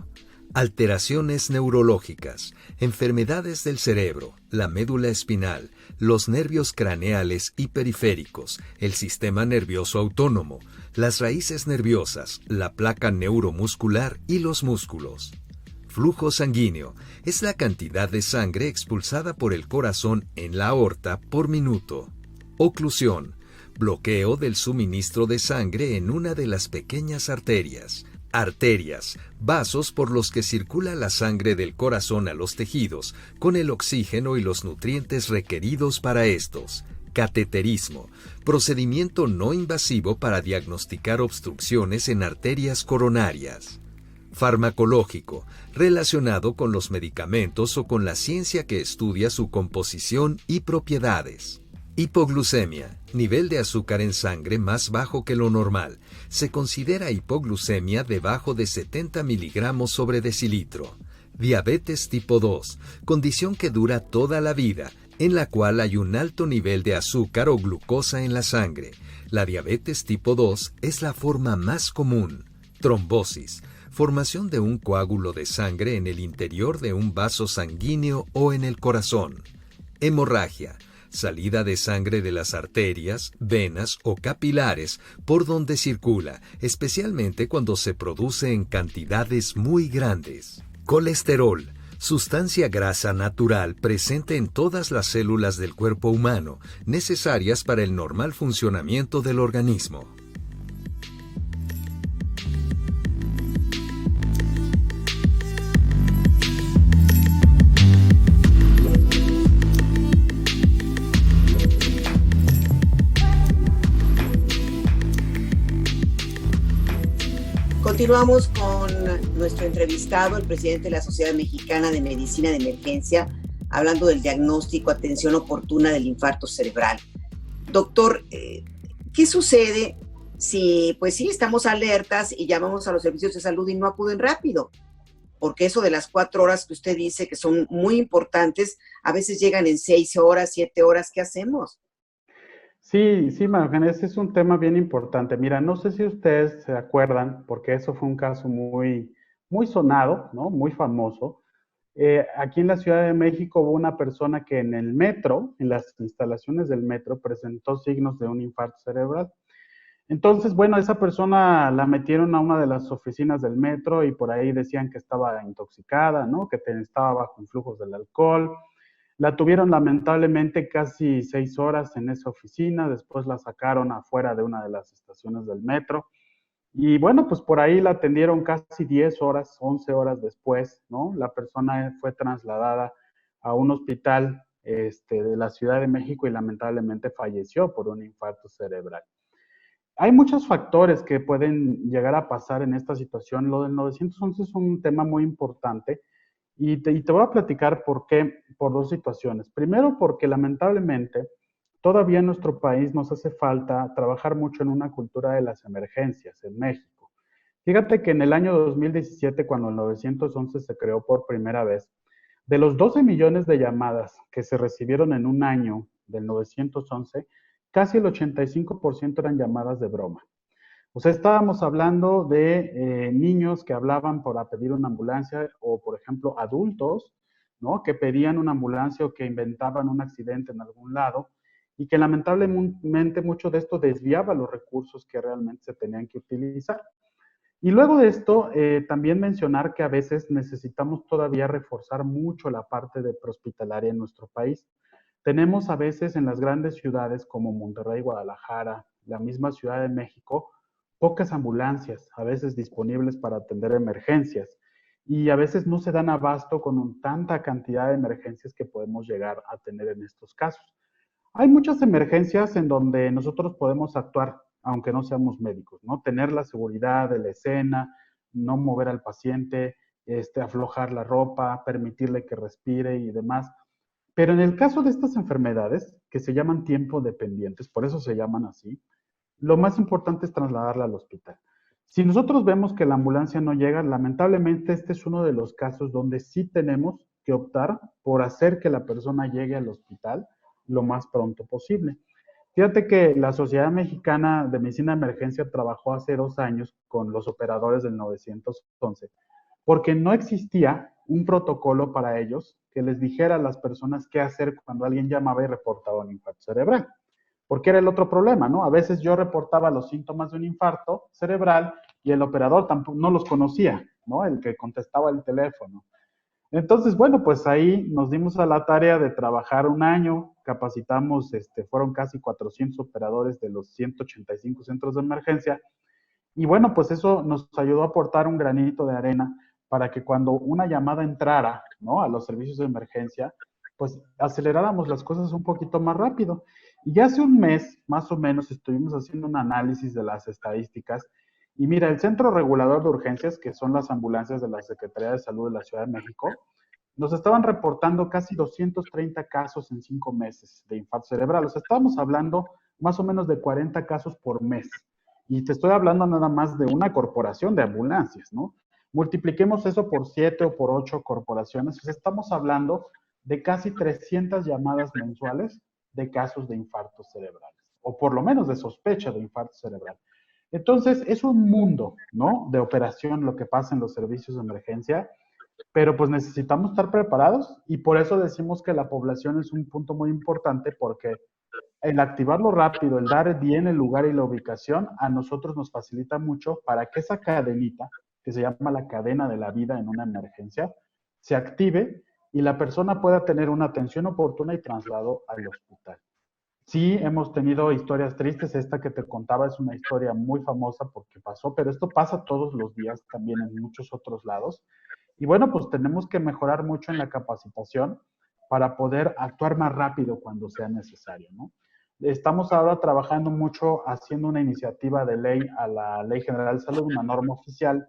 Alteraciones neurológicas, enfermedades del cerebro, la médula espinal, los nervios craneales y periféricos, el sistema nervioso autónomo, las raíces nerviosas, la placa neuromuscular y los músculos. Flujo sanguíneo es la cantidad de sangre expulsada por el corazón en la aorta por minuto. Oclusión, bloqueo del suministro de sangre en una de las pequeñas arterias. Arterias, vasos por los que circula la sangre del corazón a los tejidos, con el oxígeno y los nutrientes requeridos para estos. Cateterismo, procedimiento no invasivo para diagnosticar obstrucciones en arterias coronarias. Farmacológico, relacionado con los medicamentos o con la ciencia que estudia su composición y propiedades. Hipoglucemia, nivel de azúcar en sangre más bajo que lo normal. Se considera hipoglucemia debajo de 70 miligramos sobre decilitro. Diabetes tipo 2, condición que dura toda la vida, en la cual hay un alto nivel de azúcar o glucosa en la sangre. La diabetes tipo 2 es la forma más común. Trombosis, formación de un coágulo de sangre en el interior de un vaso sanguíneo o en el corazón. Hemorragia, salida de sangre de las arterias, venas o capilares por donde circula, especialmente cuando se produce en cantidades muy grandes. Colesterol, sustancia grasa natural presente en todas las células del cuerpo humano, necesarias para el normal funcionamiento del organismo. Continuamos con nuestro entrevistado, el presidente de la Sociedad Mexicana de Medicina de Emergencia, hablando del diagnóstico, atención oportuna del infarto cerebral. Doctor, ¿qué sucede si, pues sí, estamos alertas y llamamos a los servicios de salud y no acuden rápido? Porque eso de las 4 horas que usted dice que son muy importantes, a veces llegan en 6 horas, 7 horas, ¿qué hacemos? Sí, María, ese es un tema bien importante. Mira, no sé si ustedes se acuerdan, porque eso fue un caso muy sonado, ¿no? Muy famoso. Aquí en la Ciudad de México hubo una persona que en el metro, en las instalaciones del metro, presentó signos de un infarto cerebral. Entonces, bueno, esa persona la metieron a una de las oficinas del metro y por ahí decían que estaba intoxicada, ¿no? Que estaba bajo influjos del alcohol. La tuvieron lamentablemente casi 6 horas en esa oficina, después la sacaron afuera de una de las estaciones del metro. Y bueno, pues por ahí la atendieron casi 10 horas, 11 horas después, ¿no? La persona fue trasladada a un hospital de la Ciudad de México y lamentablemente falleció por un infarto cerebral. Hay muchos factores que pueden llegar a pasar en esta situación. Lo del 911 es un tema muy importante y te voy a platicar por qué, por dos situaciones. Primero, porque lamentablemente todavía en nuestro país nos hace falta trabajar mucho en una cultura de las emergencias en México. Fíjate que en el año 2017, cuando el 911 se creó por primera vez, de los 12 millones de llamadas que se recibieron en un año del 911, casi el 85% eran llamadas de broma. O sea, estábamos hablando de niños que hablaban para pedir una ambulancia o, por ejemplo, adultos, ¿no? Que pedían una ambulancia o que inventaban un accidente en algún lado y que lamentablemente mucho de esto desviaba los recursos que realmente se tenían que utilizar. Y luego de esto, también mencionar que a veces necesitamos todavía reforzar mucho la parte de prehospitalaria en nuestro país. Tenemos a veces en las grandes ciudades como Monterrey, Guadalajara, la misma Ciudad de México, pocas ambulancias, a veces disponibles para atender emergencias. Y a veces no se dan abasto con tanta cantidad de emergencias que podemos llegar a tener en estos casos. Hay muchas emergencias en donde nosotros podemos actuar, aunque no seamos médicos, ¿no? Tener la seguridad de la escena, no mover al paciente, aflojar la ropa, permitirle que respire y demás. Pero en el caso de estas enfermedades, que se llaman tiempo dependientes, por eso se llaman así, lo más importante es trasladarla al hospital. Si nosotros vemos que la ambulancia no llega, lamentablemente este es uno de los casos donde sí tenemos que optar por hacer que la persona llegue al hospital lo más pronto posible. Fíjate que la Sociedad Mexicana de Medicina de Emergencia trabajó hace 2 años con los operadores del 911 porque no existía un protocolo para ellos que les dijera a las personas qué hacer cuando alguien llamaba y reportaba un infarto cerebral. Porque era el otro problema, ¿no? A veces yo reportaba los síntomas de un infarto cerebral y el operador tampoco no los conocía, ¿no? El que contestaba el teléfono. Entonces, bueno, pues ahí nos dimos a la tarea de trabajar un año, capacitamos, fueron casi 400 operadores de los 185 centros de emergencia, y bueno, pues eso nos ayudó a aportar un granito de arena para que cuando una llamada entrara, ¿no? A los servicios de emergencia, pues aceleráramos las cosas un poquito más rápido. Y ya hace un mes, más o menos, estuvimos haciendo un análisis de las estadísticas. Y mira, el Centro Regulador de Urgencias, que son las ambulancias de la Secretaría de Salud de la Ciudad de México, nos estaban reportando casi 230 casos en 5 meses de infarto cerebral. O sea, estábamos hablando más o menos de 40 casos por mes. Y te estoy hablando nada más de una corporación de ambulancias, ¿no? Multipliquemos eso por 7 o por 8 corporaciones. O sea, estamos hablando de casi 300 llamadas mensuales de casos de infartos cerebrales, o por lo menos de sospecha de infarto cerebral. Entonces, es un mundo, ¿no? De operación lo que pasa en los servicios de emergencia, pero pues necesitamos estar preparados y por eso decimos que la población es un punto muy importante porque el activarlo rápido, el dar bien el lugar y la ubicación, a nosotros nos facilita mucho para que esa cadenita, que se llama la cadena de la vida en una emergencia, se active y la persona pueda tener una atención oportuna y traslado al hospital. Sí, hemos tenido historias tristes. Esta que te contaba es una historia muy famosa porque pasó, pero esto pasa todos los días también en muchos otros lados. Y bueno, pues tenemos que mejorar mucho en la capacitación para poder actuar más rápido cuando sea necesario, ¿no? Estamos ahora trabajando mucho haciendo una iniciativa de ley a la Ley General de Salud, una norma oficial,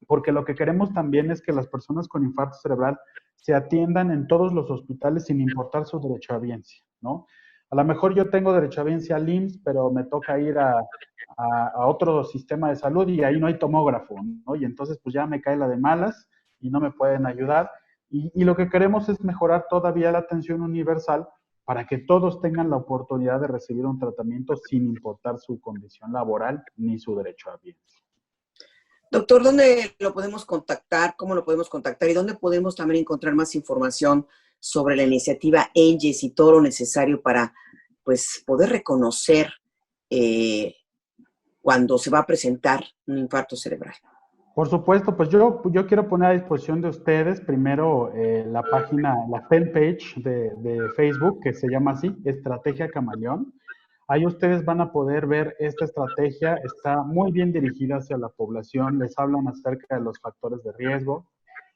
porque lo que queremos también es que las personas con infarto cerebral se atiendan en todos los hospitales sin importar su derechohabiencia, ¿no? A lo mejor yo tengo derechohabiencia al IMSS, pero me toca ir a otro sistema de salud y ahí no hay tomógrafo, ¿no? Y entonces pues ya me cae la de malas y no me pueden ayudar. Y lo que queremos es mejorar todavía la atención universal para que todos tengan la oportunidad de recibir un tratamiento sin importar su condición laboral ni su derechohabiencia. Doctor, ¿dónde lo podemos contactar? ¿Cómo lo podemos contactar? ¿Y dónde podemos también encontrar más información sobre la iniciativa ENGES y todo lo necesario para, pues, poder reconocer cuando se va a presentar un infarto cerebral? Por supuesto, pues yo quiero poner a disposición de ustedes primero la página, la fanpage de Facebook, que se llama así, Estrategia Camaleón. Ahí ustedes van a poder ver esta estrategia, está muy bien dirigida hacia la población, les hablan acerca de los factores de riesgo.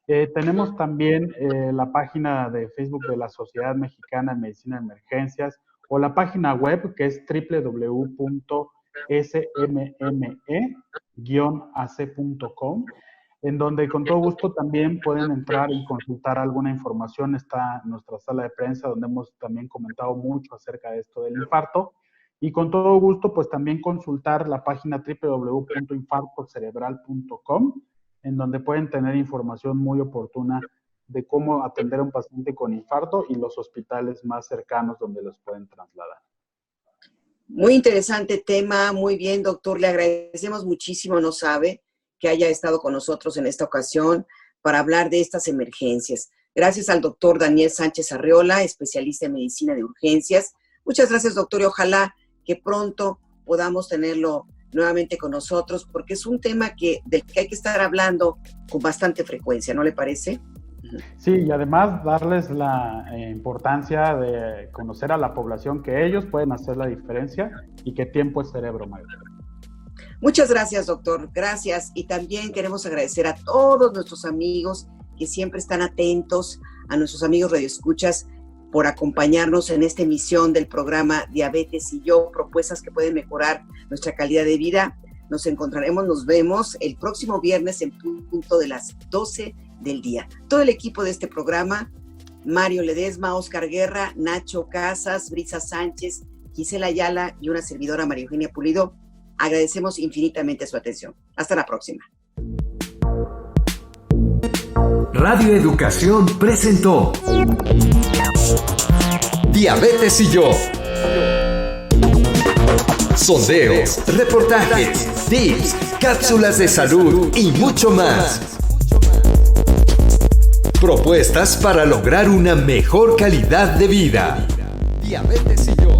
Tenemos también la página de Facebook de la Sociedad Mexicana de Medicina de Emergencias o la página web que es www.smme-ac.com, en donde con todo gusto también pueden entrar y consultar alguna información. Está nuestra sala de prensa donde hemos también comentado mucho acerca de esto del infarto. Y con todo gusto, pues también consultar la página www.infartocerebral.com, en donde pueden tener información muy oportuna de cómo atender a un paciente con infarto y los hospitales más cercanos donde los pueden trasladar. Muy interesante tema, muy bien, doctor. Le agradecemos muchísimo, no sabe, que haya estado con nosotros en esta ocasión para hablar de estas emergencias. Gracias al doctor Daniel Sánchez Arreola, especialista en medicina de urgencias. Muchas gracias, doctor, y ojalá que pronto podamos tenerlo nuevamente con nosotros, porque es un tema del que hay que estar hablando con bastante frecuencia, ¿no le parece? Sí, y además darles la importancia de conocer a la población, que ellos pueden hacer la diferencia y que tiempo es cerebro, Magda. Muchas gracias, doctor. Gracias. Y también queremos agradecer a todos nuestros amigos que siempre están atentos, a nuestros amigos radioescuchas, por acompañarnos en esta emisión del programa Diabetes y Yo, propuestas que pueden mejorar nuestra calidad de vida. Nos encontraremos, nos vemos el próximo viernes en punto de las 12 del día. Todo el equipo de este programa, Mario Ledesma, Oscar Guerra, Nacho Casas, Brisa Sánchez, Gisela Ayala y una servidora, María Eugenia Pulido, agradecemos infinitamente su atención. Hasta la próxima. Radio Educación presentó Diabetes y Yo. Sondeos, reportajes, tips, cápsulas de salud y mucho más. Propuestas para lograr una mejor calidad de vida. Diabetes y Yo.